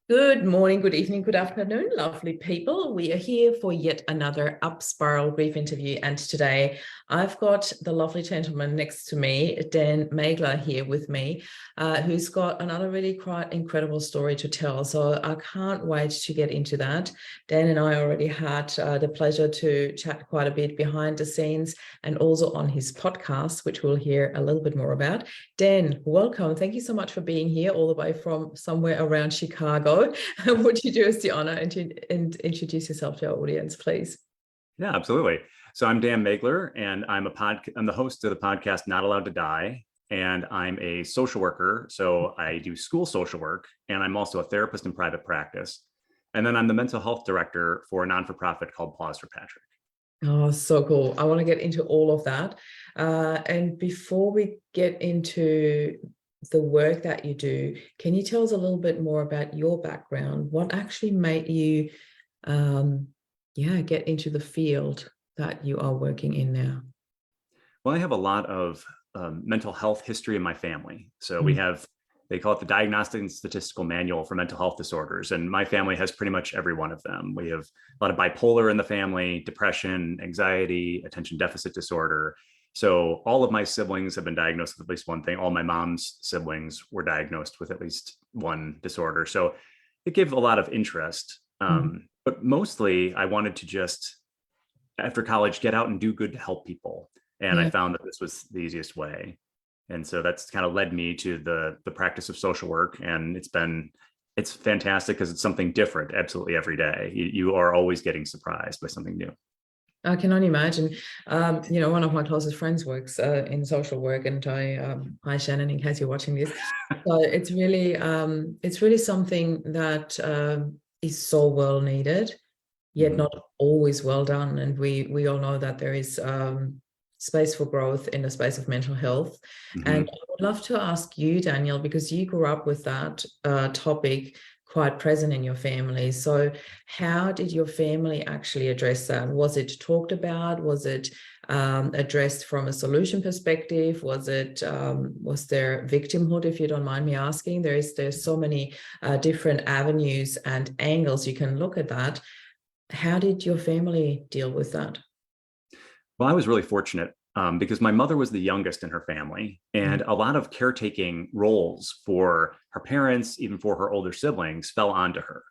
Good morning, good evening, good afternoon, lovely people. We are here for yet another Up Spiral brief interview. And today I've got the lovely gentleman next to me, Dan Maigler, here with me, who's got another really quite incredible story to tell. So I can't wait to get into that. Dan and I already had the pleasure to chat quite a bit behind the scenes and also on his podcast, which we'll hear a little bit more about. Dan, welcome. Thank you so much for being here all the way from somewhere around Chicago. Would you do us the honor and introduce yourself to our audience, please? Yeah, absolutely. So I'm Dan Maigler, and I'm the host of the podcast Not Allowed to Die, and I'm a social worker. So I do school social work, and I'm also a therapist in private practice. And then I'm the mental health director for a non-for-profit called Paws for Patrick. Oh, so cool. I want to get into all of that. And before we get into the work that you do, can you tell us a little bit more about your background? What actually made you, get into the field that you are working in now? Well, I have a lot of mental health history in my family. So we have, they call it the Diagnostic and Statistical Manual for Mental Health Disorders. And my family has pretty much every one of them. We have a lot of bipolar in the family, depression, anxiety, attention deficit disorder. So all of my siblings have been diagnosed with at least one thing. All my mom's siblings were diagnosed with at least one disorder. So it gave a lot of interest. But mostly I wanted to just, after college, get out and do good to help people. And I found that this was the easiest way. And so that's kind of led me to the practice of social work. And it's fantastic because it's something different absolutely every day. You are always getting surprised by something new. I can only imagine. One of my closest friends works in social work, and hi Shannon, in case you're watching this. So it's really something that is so well needed, yet not always well done. And we all know that there is space for growth in the space of mental health. And I would love to ask you, Daniel, because you grew up with that topic quite present in your family. So how did your family actually address that? Was it talked about? Was it addressed from a solution perspective? Was there victimhood, if you don't mind me asking? There's so many different avenues and angles you can look at that. How did your family deal with that? Well, I was really fortunate because my mother was the youngest in her family, and a lot of caretaking roles for her parents, even for her older siblings, fell onto her.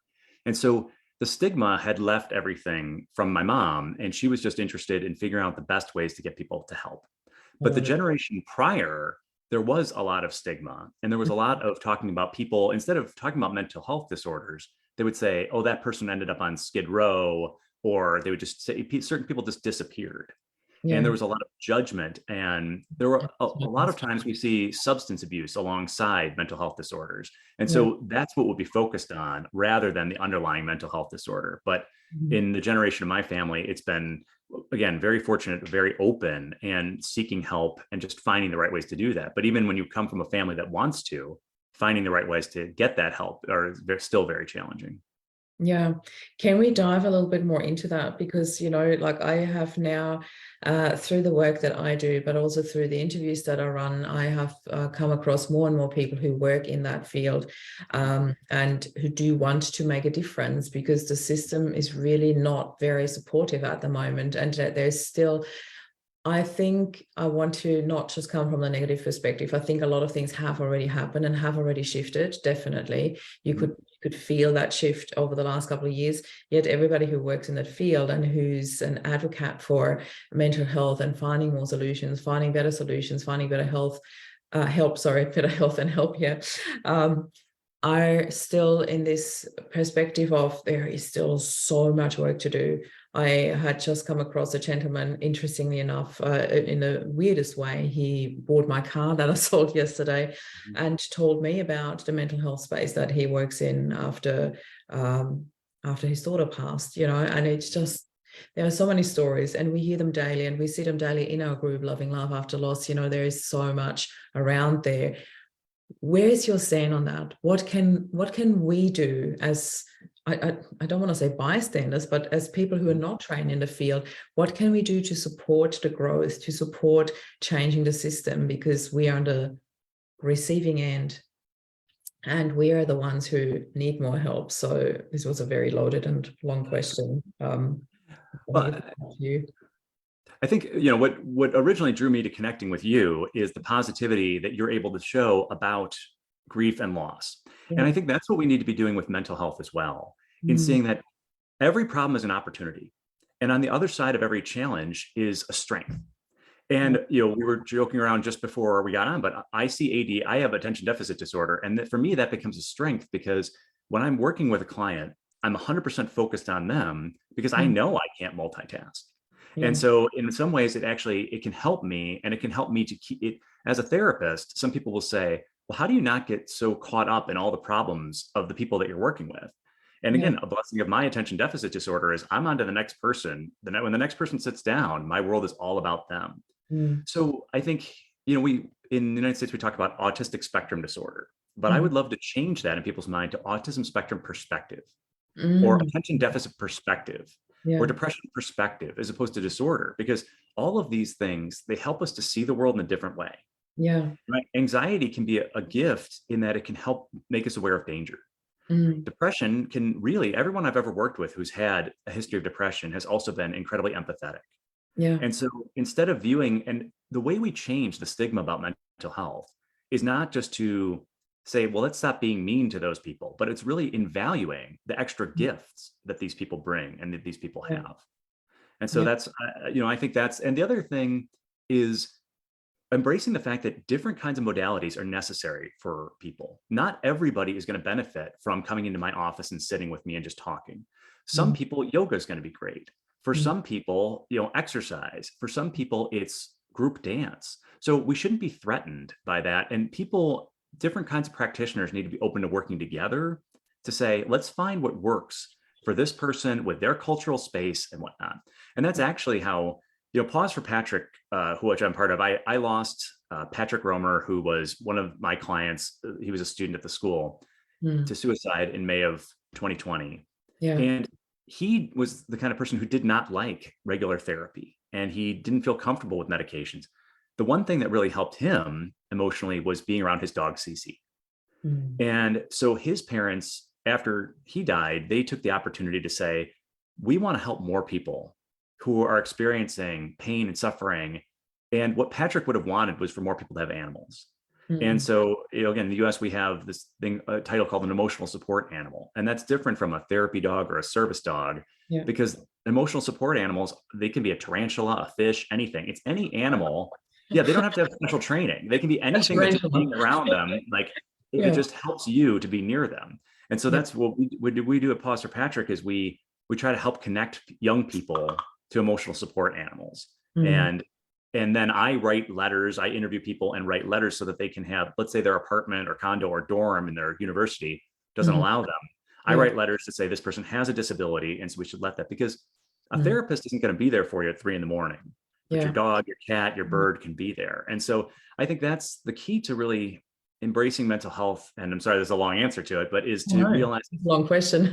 And so the stigma had left everything from my mom, and she was just interested in figuring out the best ways to get people to help. But the generation prior, there was a lot of stigma, and there was a lot of talking about people, instead of talking about mental health disorders, they would say, oh, that person ended up on Skid Row, or they would just say certain people just disappeared. And there was a lot of judgment, and there were a lot of times we see substance abuse alongside mental health disorders. And so that's what we'll be focused on rather than the underlying mental health disorder. But in the generation of my family, it's been, again, very fortunate, very open, and seeking help and just finding the right ways to do that. But even when you come from a family that wants to, finding the right ways to get that help are still very challenging. Yeah. Can we dive a little bit more into that? Because, like I have now, through the work that I do, but also through the interviews that I run, I have come across more and more people who work in that field and who do want to make a difference, because the system is really not very supportive at the moment. And there's still, I think I want to not just come from the negative perspective. I think a lot of things have already happened and have already shifted. Definitely. You could feel that shift over the last couple of years, yet everybody who works in that field and who's an advocate for mental health and finding more solutions, finding better solutions, finding better better health and help here, are still in this perspective of there is still so much work to do. I had just come across a gentleman, interestingly enough, in the weirdest way. He bought my car that I sold yesterday and told me about the mental health space that he works in after his daughter passed, and it's just, there are so many stories, and we hear them daily, and we see them daily in our group, Loving Love After Loss. There is so much around there. Where's your stand on that? What can we do as, I don't want to say bystanders, but as people who are not trained in the field, what can we do to support the growth, to support changing the system? Because we are on the receiving end. and we are the ones who need more help. So this was a very loaded and long question. Well, You. I think, you know, what originally drew me to connecting with you is the positivity that you're able to show about grief and loss. And Yeah. I think that's what we need to be doing with mental health as well, in Mm. seeing that every problem is an opportunity. And on the other side of every challenge is a strength. And, you know, we were joking around just before we got on, but I see AD, I have attention deficit disorder. And that for me, that becomes a strength, because when I'm working with a client, I'm 100% focused on them because I Mm. know I can't multitask. Yeah. And so in some ways, it can help me, and it can help me to keep it. As a therapist, some people will say, well, how do you not get so caught up in all the problems of the people that you're working with? And Yeah. again, a blessing of my attention deficit disorder is I'm on to the next person. When the next person sits down, my world is all about them. Mm. So I think, you know, we in the United States, we talk about autistic spectrum disorder, but I Mm. would love to change that in people's mind to autism spectrum perspective, or Mm. attention deficit perspective, or Yeah. depression perspective, as opposed to disorder, because all of these things, they help us to see the world in a different way. Yeah. Right? Anxiety can be a gift in that it can help make us aware of danger. Mm. Depression can really, everyone I've ever worked with who's had a history of depression has also been incredibly empathetic. Yeah. And so instead of viewing, and the way we change the stigma about mental health is not just to say, well, let's stop being mean to those people, but it's really in valuing the extra gifts that these people bring and that these people Yeah. have. And so Yeah. that's, you know, I think that's, and the other thing is embracing the fact that different kinds of modalities are necessary for people. Not everybody is going to benefit from coming into my office and sitting with me and just talking. Some Mm. people, yoga is going to be great. For Mm. some people, you know, exercise. For some people, it's group dance. So we shouldn't be threatened by that. And people, different kinds of practitioners need to be open to working together to say, let's find what works for this person with their cultural space and whatnot. And that's actually how, you know, Paws for Patrick, which I'm part of. I lost Patrick Romer, who was one of my clients. He was a student at the school, Mm. to suicide in May of 2020. Yeah. And he was the kind of person who did not like regular therapy, and he didn't feel comfortable with medications. The one thing that really helped him emotionally was being around his dog, Cece. Mm. And so his parents, after he died, they took the opportunity to say, we want to help more people who are experiencing pain and suffering. And what Patrick would have wanted was for more people to have animals. And Mm. so, you know, again, in the US, we have this thing, a title called an emotional support animal. And that's different from a therapy dog or a service dog, Yeah. because emotional support animals, they can be a tarantula, a fish, anything. It's any animal. Yeah, they don't have to have special training. They can be anything that just being around them, like it Yeah. just helps you to be near them. And so Yeah. that's what we do at Paws for Patrick, is we try to help connect young people to emotional support animals. Mm. And then I write letters, I interview people and write letters so that they can have, let's say their apartment or condo or dorm in their university doesn't Mm. allow them. I Yeah. write letters to say this person has a disability, and so we should let that, because a Mm. therapist isn't going to be there for you at 3 a.m, but your Yeah. dog, your cat, your bird can be there. And so I think that's the key to really embracing mental health. And I'm sorry, there's a long answer to it, but is to No, realize long question.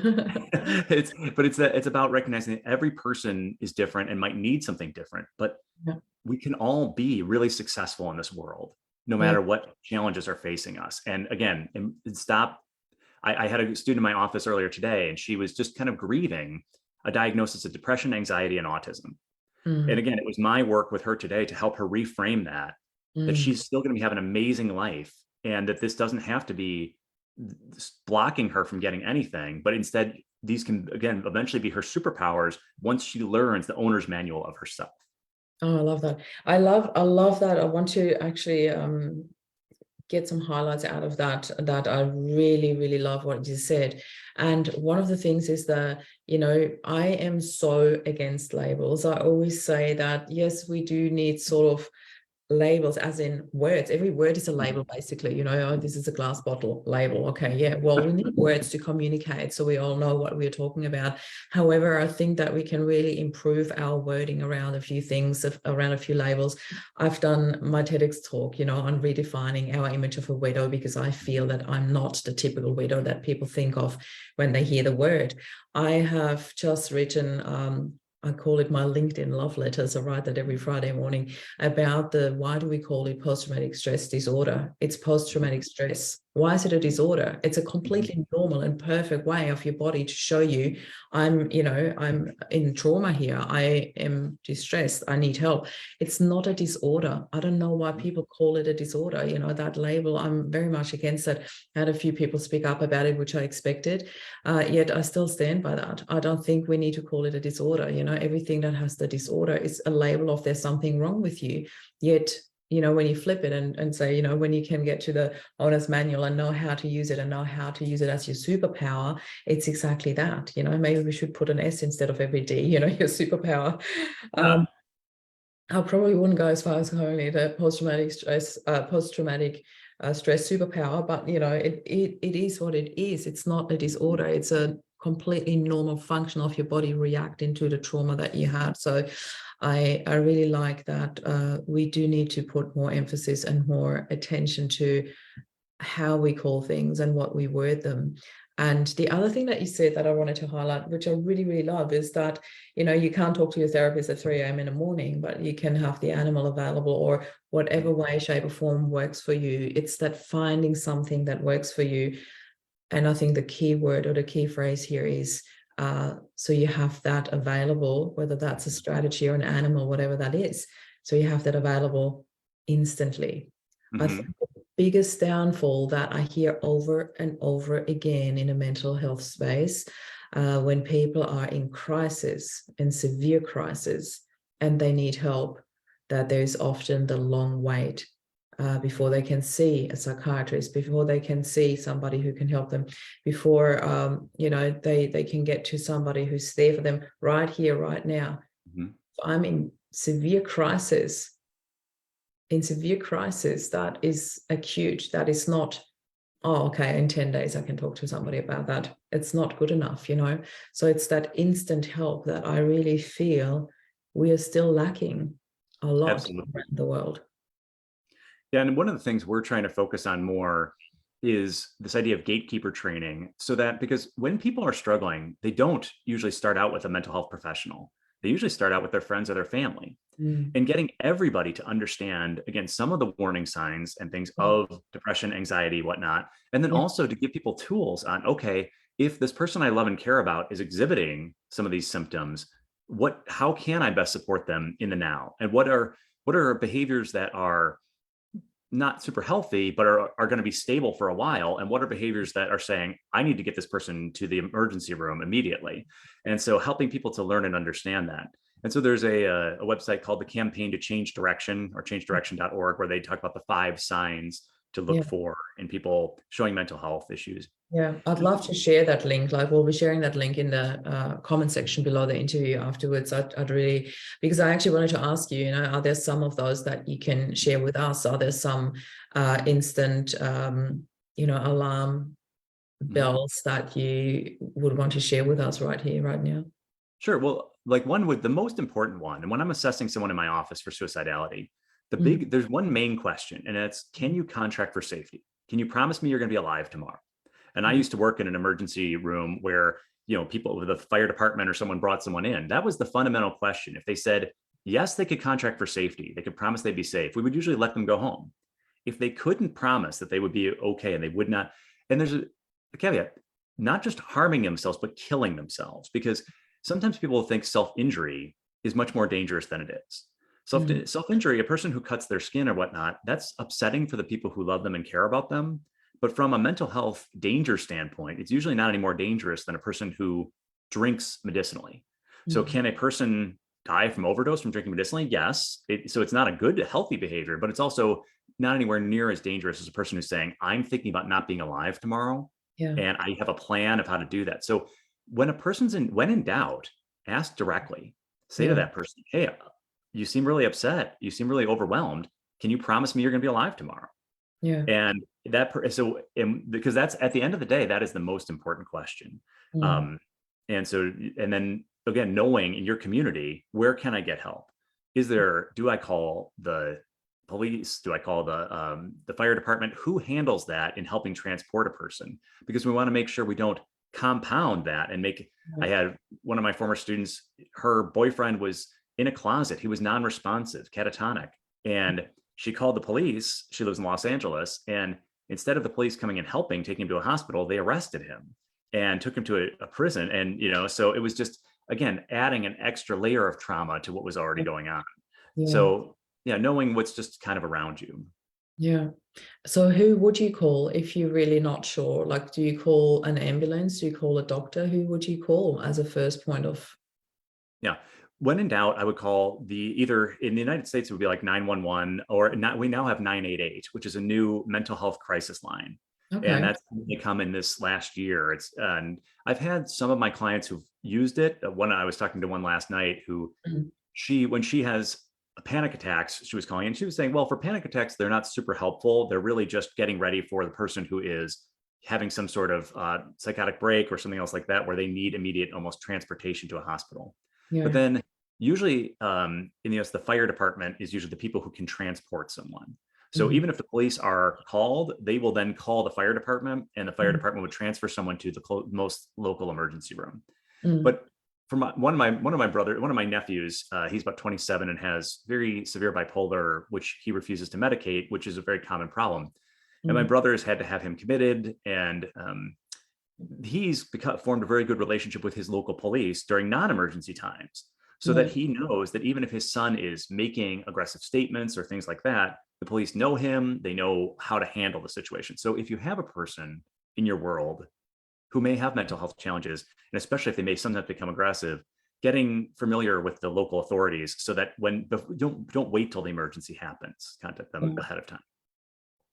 it's about recognizing that every person is different and might need something different, but Yeah. we can all be really successful in this world, no Yeah. matter what challenges are facing us. And again, and stop. I had a student in my office earlier today, and she was just kind of grieving a diagnosis of depression, anxiety, and autism. And Mm. again, it was my work with her today to help her reframe that Mm. she's still going to have an amazing life, and that this doesn't have to be blocking her from getting anything, but instead these can, again, eventually be her superpowers once she learns the owner's manual of herself. Oh, I love that. I love that. I want to actually get some highlights out of that I really, really love what you said. And one of the things is that, I am so against labels. I always say that, yes, we do need sort of labels, as in words. Every word is a label, basically. Oh, this is a glass bottle label. Okay, yeah, well, we need words to communicate so we all know what we're talking about. However, I think that we can really improve our wording around a few things, around a few labels. I've done my TEDx talk, on redefining our image of a widow, because I feel that I'm not the typical widow that people think of when they hear the word. I have just written I call it my LinkedIn love letters. I write that every Friday morning about why do we call it post-traumatic stress disorder? It's post-traumatic stress. Why is it a disorder? It's a completely normal and perfect way of your body to show you, I'm in trauma here. I am distressed. I need help. It's not a disorder. I don't know why people call it a disorder. That label, I'm very much against it. I had a few people speak up about it, which I expected. Yet I still stand by that. I don't think we need to call it a disorder. Everything that has the disorder is a label of there's something wrong with you. Yet, when you flip it and say, when you can get to the owner's manual and know how to use it and know how to use it as your superpower, it's exactly that. Maybe we should put an S instead of every D, your superpower. Yeah. I probably wouldn't go as far as calling it a post-traumatic stress superpower, but it is what it is. It's not a disorder. It's a completely normal function of your body reacting to the trauma that you had. So I really like that we do need to put more emphasis and more attention to how we call things and what we word them. And the other thing that you said that I wanted to highlight, which I really, really love, is that, you can't talk to your therapist at 3 a.m. in the morning, but you can have the animal available, or whatever way, shape, or form works for you. It's that finding something that works for you. And I think the key word or the key phrase here is, so you have that available, whether that's a strategy or an animal, whatever that is. So you have that available instantly. I think the biggest downfall that I hear over and over again in a mental health space, when people are in crisis, in severe crisis, and they need help, that there's often the long wait before they can see a psychiatrist, before they can see somebody who can help them, before they can get to somebody who's there for them right here, right now. If I'm in severe crisis, that is acute. That is not, oh, okay, in 10 days I can talk to somebody about that. It's not good enough, So it's that instant help that I really feel we are still lacking a lot. Absolutely. Around the world. Yeah, and one of the things we're trying to focus on more is this idea of gatekeeper training, so that, because when people are struggling, they don't usually start out with a mental health professional. They usually start out with their friends or their family. And getting everybody to understand, again, some of the warning signs and things of depression, anxiety, whatnot, and then also to give people tools on, okay, if this person I love and care about is exhibiting some of these symptoms, how can I best support them in the now? And what are behaviors that are not super healthy, but are going to be stable for a while? And what are behaviors that are saying, I need to get this person to the emergency room immediately? And so helping people to learn and understand that. And so there's a website called the Campaign to Change Direction, or changedirection.org, where they talk about the 5 signs to look for in people showing mental health issues. Yeah, I'd love to share that link. Like, we'll be sharing that link in the comment section below the interview afterwards. I'd really, because I actually wanted to ask you, are there some of those that you can share with us? Are there some instant, alarm bells that you would want to share with us right here, right now? Sure. Well, like the most important one, and when I'm assessing someone in my office for suicidality, there's one main question, and it's, can you contract for safety? Can you promise me you're going to be alive tomorrow? And I used to work in an emergency room where, people with the fire department or someone brought someone in. That was the fundamental question. If they said, yes, they could contract for safety, they could promise they'd be safe, we would usually let them go home. If they couldn't promise that they would be okay and they would not, and there's a caveat, not just harming themselves, but killing themselves, because sometimes people think self-injury is much more dangerous than it is. Self-injury, a person who cuts their skin or whatnot, that's upsetting for the people who love them and care about them. But from a mental health danger standpoint, it's usually not any more dangerous than a person who drinks medicinally. So can a person die from overdose from drinking medicinally? Yes. So it's not a good, healthy behavior, but it's also not anywhere near as dangerous as a person who's saying, I'm thinking about not being alive tomorrow. And I have a plan of how to do that. So when when in doubt, ask directly. Say to that person, hey, you seem really upset. You seem really overwhelmed. Can you promise me you're going to be alive tomorrow? And because that's, at the end of the day, that is the most important question. And then again, knowing in your community, where can I get help? Do I call the police? Do I call the fire department? Who handles that in helping transport a person? Because we want to make sure we don't compound that and I had one of my former students, her boyfriend was in a closet. He was non-responsive, catatonic, and she called the police. She lives in Los Angeles, and instead of the police coming and helping, taking him to a hospital, they arrested him and took him to a prison. And, so it was just, again, adding an extra layer of trauma to what was already going on. Yeah. So yeah, knowing what's just kind of around you. Yeah. So who would you call if you're really not sure? Like, do you call an ambulance? Do you call a doctor? Who would you call as a first point of? Yeah. When in doubt, I would call either in the United States, it would be like 911, or not. We now have 988, which is a new mental health crisis line. Okay. And that's come in this last year. And I've had some of my clients who've used it. One, I was talking to one last night who when she has panic attacks, she was calling and she was saying, well, for panic attacks, they're not super helpful. They're really just getting ready for the person who is having some sort of psychotic break or something else like that, where they need immediate almost transportation to a hospital. Yeah. But then usually in the US, the fire department is usually the people who can transport someone. So even if the police are called, they will then call the fire department, and the fire department would transfer someone to the most local emergency room. But for one of my nephews, he's about 27 and has very severe bipolar, which he refuses to medicate, which is a very common problem. And my brother's had to have him committed, and he's formed a very good relationship with his local police during non-emergency times, so that he knows that even if his son is making aggressive statements or things like that, the police know him, they know how to handle the situation. So if you have a person in your world who may have mental health challenges, and especially if they may sometimes become aggressive, getting familiar with the local authorities so that don't wait till the emergency happens, contact them ahead of time.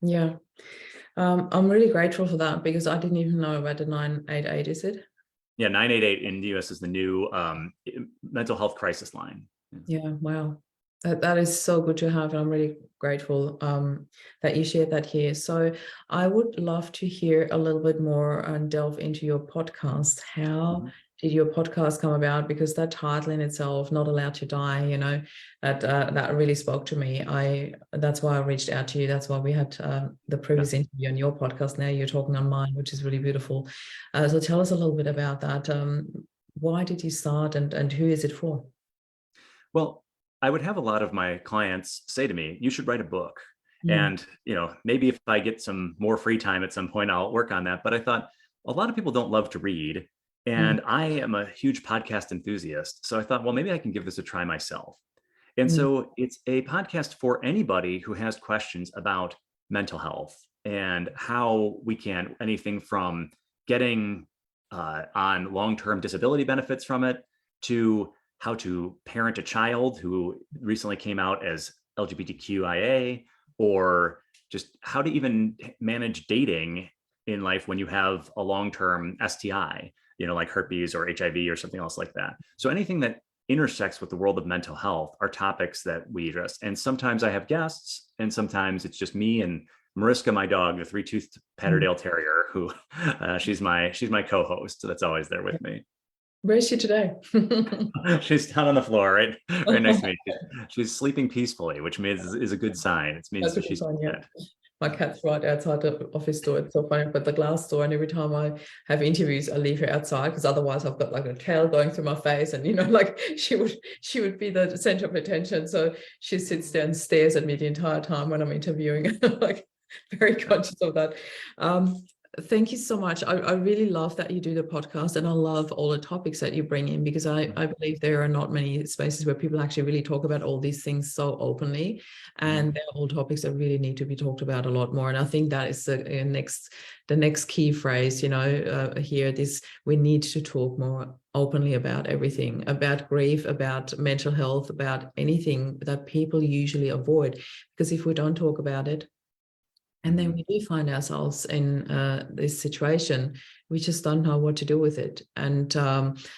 Yeah. I'm really grateful for that, because I didn't even know about the 988, is it? Yeah, 988 in the US is the new mental health crisis line. Yeah, wow. That is so good to have, and I'm really grateful that you shared that here. So I would love to hear a little bit more and delve into your podcast. How did your podcast come about? Because that title in itself, Not Allowed to Die, that really spoke to me. That's why I reached out to you. That's why we had the previous interview on your podcast. Now you're talking on mine, which is really beautiful. So tell us a little bit about that. Why did you start, and who is it for? Well, I would have a lot of my clients say to me, you should write a book. And, maybe if I get some more free time at some point, I'll work on that. But I thought a lot of people don't love to read. And I am a huge podcast enthusiast. So I thought, well, maybe I can give this a try myself. And so it's a podcast for anybody who has questions about mental health and how we can, anything from getting on long-term disability benefits from it, to how to parent a child who recently came out as LGBTQIA, or just how to even manage dating in life when you have a long-term STI, like herpes or HIV or something else like that. So anything that intersects with the world of mental health are topics that we address. And sometimes I have guests, and sometimes it's just me and Mariska, my dog, the three-toothed Patterdale Terrier, who she's my co-host. So that's always there with me. Where is she today? She's down on the floor, right next to me. She's sleeping peacefully, which is a good sign. It means that she's dead. My cat's right outside the office door. It's so funny, but the glass door. And every time I have interviews, I leave her outside, because otherwise I've got like a tail going through my face, and like she would be the center of attention. So she sits there and stares at me the entire time when I'm interviewing. Like, very conscious of that. Thank you so much. I really love that you do the podcast, and I love all the topics that you bring in, because I believe there are not many spaces where people actually really talk about all these things so openly, and they're all topics that really need to be talked about a lot more. And I think that is the next key phrase, here, we need to talk more openly about everything, about grief, about mental health, about anything that people usually avoid, because if we don't talk about it, and then we do find ourselves in this situation, we just don't know what to do with it. And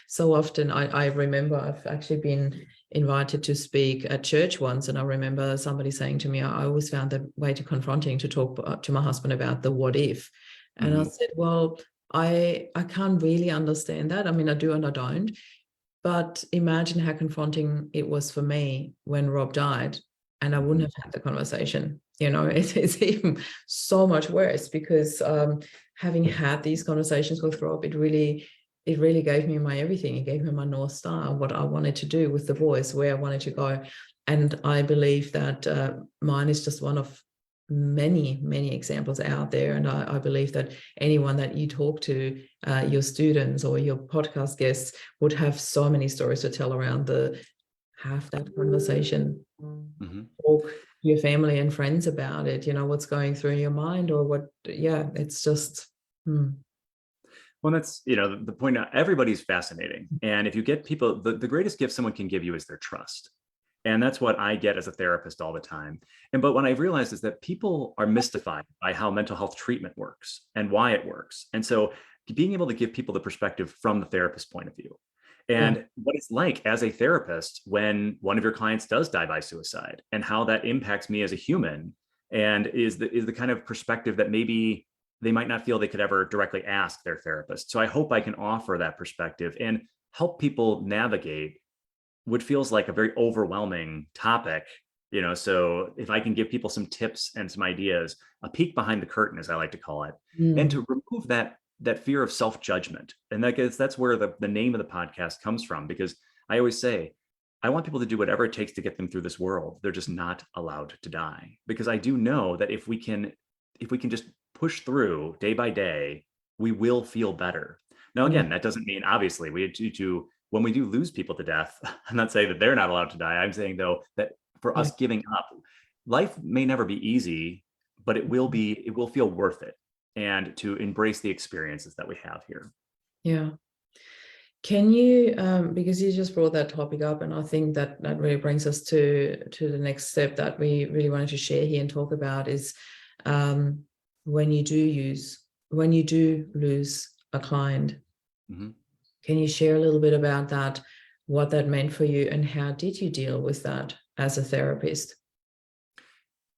so often, I remember I've actually been invited to speak at church once, and I remember somebody saying to me, I always found that way too confronting to talk to my husband about the what if. And I said, well, I can't really understand that. I mean, I do and I don't. But imagine how confronting it was for me when Rob died, and I wouldn't have had the conversation. It's even so much worse, because having had these conversations with Rob, it really gave me my everything. It gave me my North Star, what I wanted to do with the boys, where I wanted to go. And I believe that mine is just one of many examples out there. And I believe that anyone that you talk to, your students or your podcast guests, would have so many stories to tell around have that conversation. Mm-hmm. Talk to your family and friends about it, what's going through your mind, or what. Yeah, it's just. Well, that's, the point. Everybody's fascinating. And if you get people, the greatest gift someone can give you is their trust. And that's what I get as a therapist all the time. But what I've realized is that people are mystified by how mental health treatment works and why it works. And so being able to give people the perspective from the therapist point of view, and what it's like as a therapist when one of your clients does die by suicide, and how that impacts me as a human, and is the kind of perspective that maybe they might not feel they could ever directly ask their therapist. So I hope I can offer that perspective and help people navigate what feels like a very overwhelming topic. So if I can give people some tips and some ideas, a peek behind the curtain, as I like to call it, and to remove that fear of self-judgment. And that's where the name of the podcast comes from, because I always say, I want people to do whatever it takes to get them through this world. They're just not allowed to die, because I do know that if we can just push through day by day, we will feel better. Now, again, that doesn't mean, obviously, we have to when we do lose people to death, I'm not saying that they're not allowed to die. I'm saying, though, that for us giving up, life may never be easy, but it will feel worth it. And to embrace the experiences that we have here. Yeah. Can you, because you just brought that topic up, and I think that really brings us to the next step that we really wanted to share here and talk about is when you do lose a client. Mm-hmm. Can you share a little bit about that, what that meant for you, and how did you deal with that as a therapist?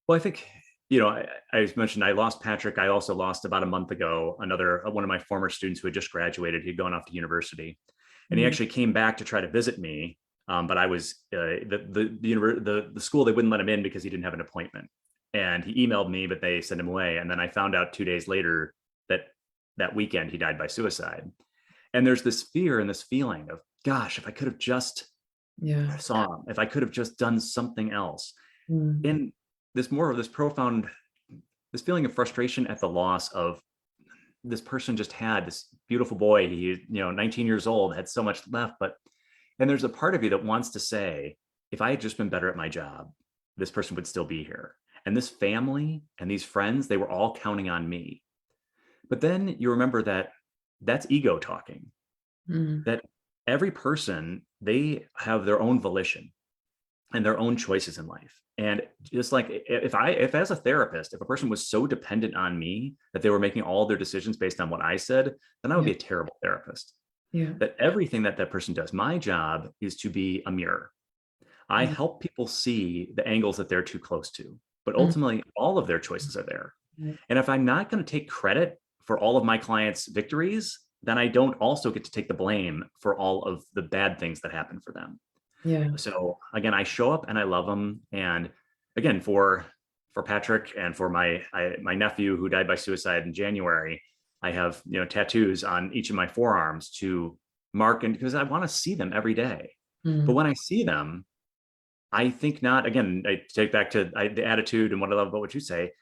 Well, I think, I mentioned I lost Patrick. I also lost about a month ago one of my former students who had just graduated. He'd gone off to university, and he actually came back to try to visit me. But I was the school, they wouldn't let him in because he didn't have an appointment. And he emailed me, but they sent him away. And then I found out 2 days later that weekend he died by suicide. And there's this fear and this feeling of, gosh, if I could have just saw him, if I could have just done something else. And this profound, this feeling of frustration at the loss of this person just had this beautiful boy. He, 19 years old, had so much left, and there's a part of you that wants to say, if I had just been better at my job, this person would still be here. And this family and these friends, they were all counting on me. But then you remember that that's ego talking, that every person, they have their own volition and their own choices in life. And just like if as a therapist, if a person was so dependent on me that they were making all their decisions based on what I said, then I would be a terrible therapist. That everything that person does, my job is to be a mirror. I help people see the angles that they're too close to, but ultimately all of their choices are there. And if I'm not going to take credit for all of my clients' victories, then I don't also get to take the blame for all of the bad things that happen for them. So again, I show up and I love them. And again, for Patrick and for my nephew who died by suicide in January, I have, tattoos on each of my forearms to mark, and because I want to see them every day. But when I see them, I think not, again, I take back to the attitude and what I love about what you say.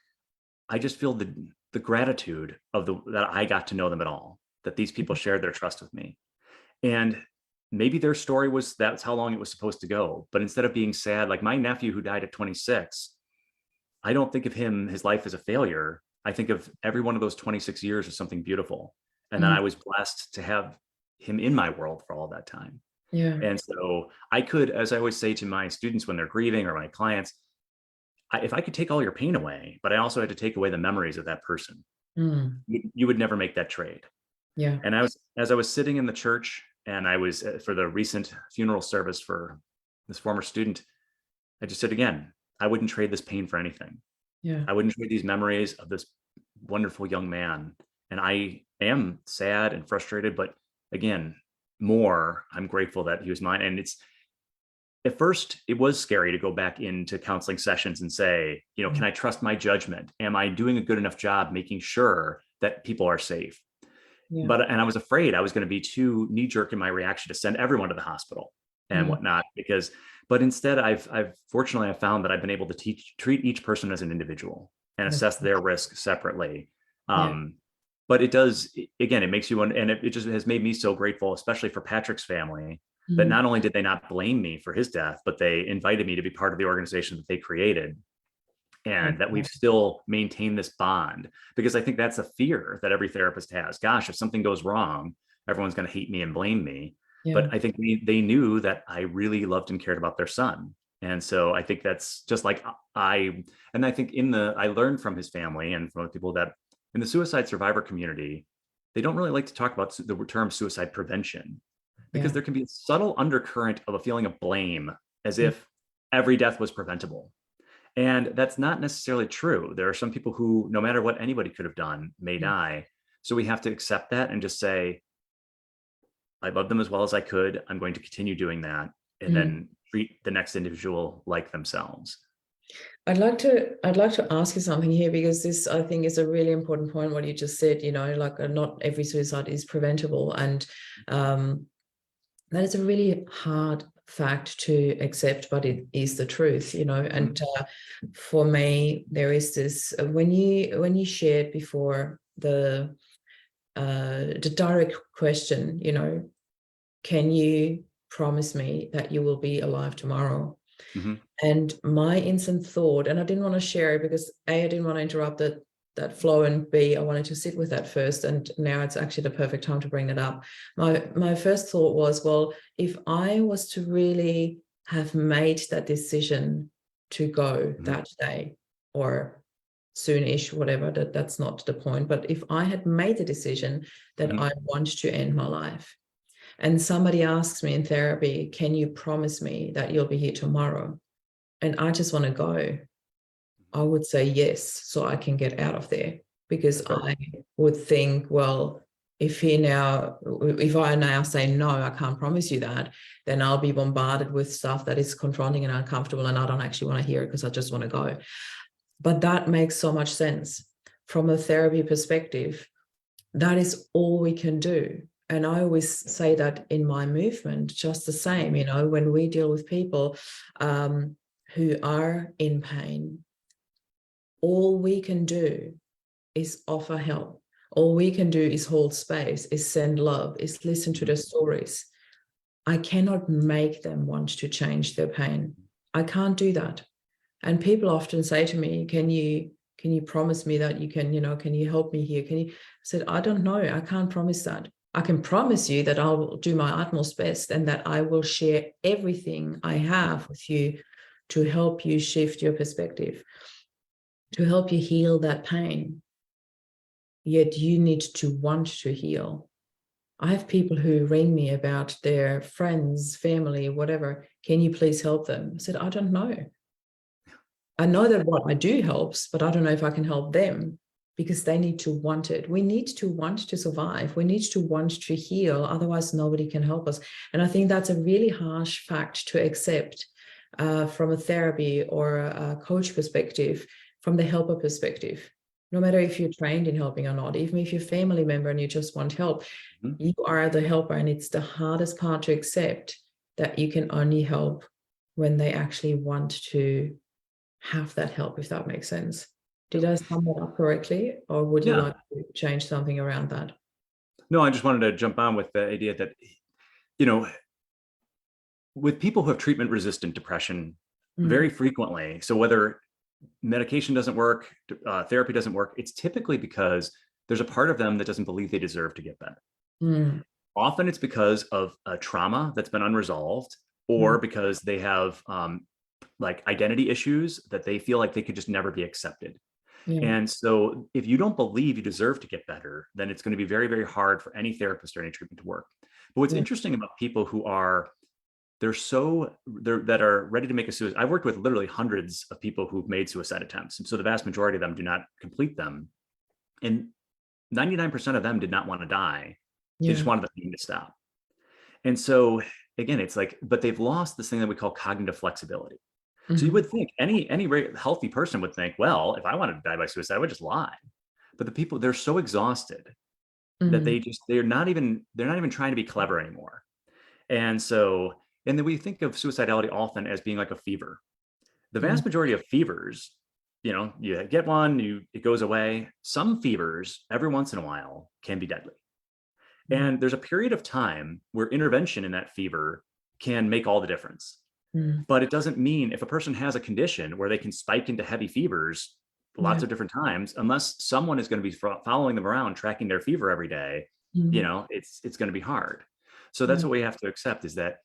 I just feel the gratitude that I got to know them at all, that these people shared their trust with me. And maybe their story that's how long it was supposed to go. But instead of being sad, like my nephew who died at 26, I don't think of his life as a failure. I think of every one of those 26 years as something beautiful. And then I was blessed to have him in my world for all that time. And so I could, as I always say to my students when they're grieving, or my clients, if I could take all your pain away, but I also had to take away the memories of that person, you would never make that trade. And as I was sitting in the church, and I was for the recent funeral service for this former student, I just said, again, I wouldn't trade this pain for anything. I wouldn't trade these memories of this wonderful young man. And I am sad and frustrated, but again, I'm grateful that he was mine. And at first it was scary to go back into counseling sessions and say, can I trust my judgment? Am I doing a good enough job making sure that people are safe? And I was afraid I was going to be too knee-jerk in my reaction to send everyone to the hospital and whatnot, but instead I've fortunately found that I've been able to treat each person as an individual. and That's assess their risk separately. yeah. But it does, again, it makes you, and it just has made me so grateful, especially for Patrick's family, that Mm, not only did they not blame me for his death, but they invited me to be part of the organization that they created, and that we've okay. still maintained this bond. Because I think that's a fear that every therapist has. Gosh, if something goes wrong, everyone's going to hate me and blame me. Yeah. But I think they knew that I really loved and cared about their son. And so I think that's just like and I think I learned from his family and from the people that in the suicide survivor community, they don't really like to talk about the term suicide prevention, because Yeah. there can be a subtle undercurrent of a feeling of blame, as Mm, if every death was preventable. And that's not necessarily true. There are some people who, no matter what anybody could have done, may mm, die. So we have to accept that and just say, I love them as well as I could. I'm going to continue doing that, and mm. then treat the next individual like themselves. I'd like to ask you something here, because this, I think, is a really important point, what you just said, like not every suicide is preventable. And um, that is a really hard fact to accept, but it is the truth. Mhm. And for me, there is this, when you shared before the direct question, can you promise me that you will be alive tomorrow? Mhm. And my instant thought, and I didn't want to share it because A, I didn't want to interrupt that flow, and B, I wanted to sit with that first. And now it's actually the perfect time to bring that up. My first thought was, well, if I was to really have made that decision to go Mhm. that day or soonish, whatever, that's not the point. But if I had made the decision that Mhm. I want to end my life, and somebody asks me in therapy, can you promise me that you'll be here tomorrow? And I just want to go, I would say yes, so I can get out of there. Because Of course. I would think, well, if I now say no, I can't promise you that, then I'll be bombarded with stuff that is confronting and uncomfortable, and I don't actually want to hear it because I just want to go. But that makes so much sense from a therapy perspective. That is all we can do. And I always say that in my movement, just the same, when we deal with people who are in pain, all we can do is offer help. All we can do is hold space, is send love, is listen to Mhm. their stories. I cannot make them want to change their pain. I can't do that. And people often say to me, can you promise me that you can you help me here? I said, I don't know. I can't promise that. I can promise you that I'll do my utmost best, and that I will share everything I have with you to help you shift your perspective, to help you heal that pain. Yet you need to want to heal. I have people who ring me about their friends, family, whatever. Can you please help them? I said, I don't know. I know that what I do helps, but I don't know if I can help them, because they need to want it. We need to want to survive. We need to want to heal. Otherwise, nobody can help us. And I think that's a really harsh fact to accept from a therapy or a coach perspective, from the helper perspective. No matter if you're trained in helping or not, even if you're a family member and you just want help, Mhm. you are the helper. And it's the hardest part to accept, that you can only help when they actually want to have that help, if that makes sense. Yeah. Did I sum that up correctly, or would you Yeah. like to change something around that? No, I just wanted to jump on with the idea that, you know, with people who have treatment resistant depression, Mm, very frequently, so whether medication doesn't work, therapy doesn't work, it's typically because there's a part of them that doesn't believe they deserve to get better. mm, Often it's because of a trauma that's been unresolved, or mm, because they have like identity issues that they feel like they could just never be accepted. yeah, And so if you don't believe you deserve to get better, then it's going to be very, very hard for any therapist or any treatment to work. But what's yeah, interesting about people who are that are ready to make a suicide. I've worked with literally hundreds of people who've made suicide attempts. And so the vast majority of them do not complete them. And 99% of them did not want to die. They just yeah. wanted the pain to stop. And so again, it's like, but they've lost this thing that we call cognitive flexibility. So you Mhm, would think any healthy person would think, well, if I wanted to die by suicide, I would just lie. But the people, they're so exhausted that mhm, they're not even trying to be clever anymore. And so, and then we think of suicidality often as being like a fever. The mm, vast majority of fevers you get one, it goes away. Some fevers, every once in a while, can be deadly. And there's a period of time where intervention in that fever can make all the difference. But it doesn't mean if a person has a condition where they can spike into heavy fevers lots of different times, unless someone is going to be following them around, tracking their fever every day, it's going to be hard. So that's what we have to accept, is that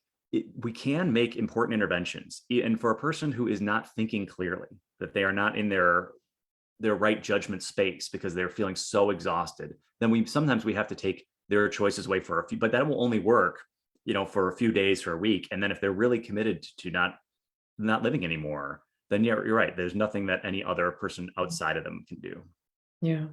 we can make important interventions. And for a person who is not thinking clearly, that they are not in their right judgment space because they're feeling so exhausted, then sometimes we have to take their choices away for a few, but that will only work, for a few days, for a week. And then if they're really committed to not living anymore, then you're right. There's nothing that any other person outside of them can do. Yeah.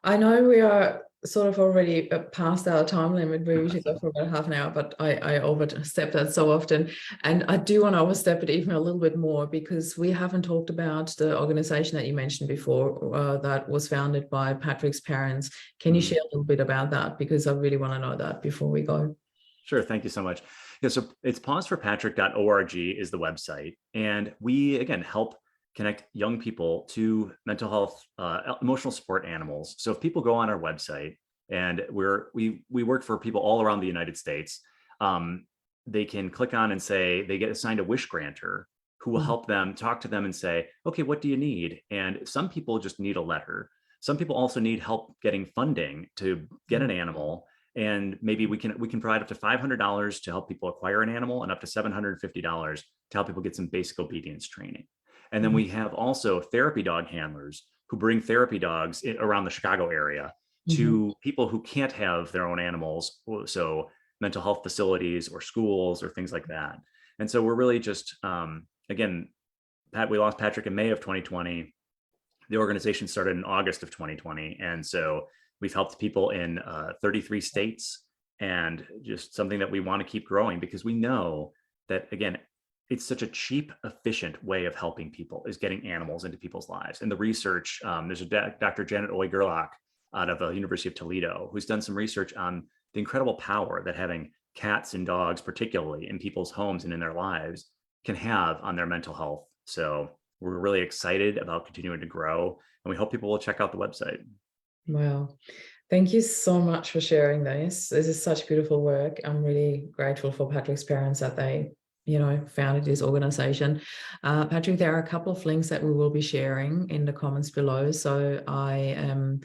I know we are sort of already past our time limit. We usually go for about half an hour, but I overstep that so often. And I do want to overstep it even a little bit more, because we haven't talked about the organization that you mentioned before that was founded by Patrick's parents. Can you share a little bit about that? Because I really want to know that before we go. Sure. Thank you so much. Yeah, so it's pawsforpatrick.org is the website. And we, again, help connect young people to mental health, emotional support animals. So if people go on our website, and we work for people all around the United States, they can click on and say they get assigned a wish granter who will help them, talk to them and say, okay, what do you need? And some people just need a letter. Some people also need help getting funding to get an animal. And maybe we can provide up to $500 to help people acquire an animal, and up to $750 to help people get some basic obedience training. And then we have also therapy dog handlers who bring therapy dogs around the Chicago area to people who can't have their own animals. So mental health facilities or schools or things like that. And so we're really just, again, we lost Patrick in May of 2020. The organization started in August of 2020. And so we've helped people in 33 states, and just something that we want to keep growing, because we know that, again, it's such a cheap, efficient way of helping people, is getting animals into people's lives. And the research, there's a Dr. Janet Oy-Gerlach out of the University of Toledo, who's done some research on the incredible power that having cats and dogs, particularly in people's homes and in their lives, can have on their mental health. So we're really excited about continuing to grow, and we hope people will check out the website. Wow. Thank you so much for sharing this. This is such beautiful work. I'm really grateful for Patrick's parents that they, founded this organization. Patrick, there are a couple of links that we will be sharing in the comments below. So I am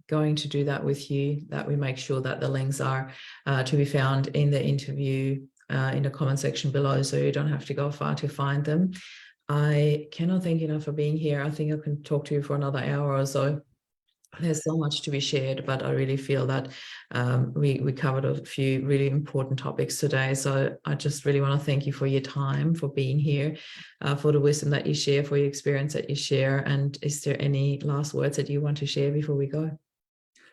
going to do that with you, that we make sure that the links are to be found in the interview in the comment section below, so you don't have to go far to find them. I cannot thank you enough for being here. I think I can talk to you for another hour or so. There's so much to be shared, but I really feel that we covered a few really important topics today. So I just really want to thank you for your time, for being here, for the wisdom that you share, for your experience that you share. And is there any last words that you want to share before we go?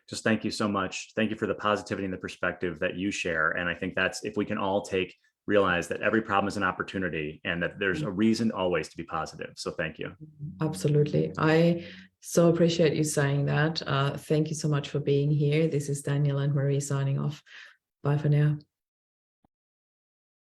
Just thank you so much. Thank you for the positivity and the perspective that you share. And I think that's, if we can all realize that every problem is an opportunity, and that there's a reason always to be positive. So thank you. Absolutely. I so appreciate you saying that. Thank you so much for being here. This is Daniel and Marie signing off. Bye for now.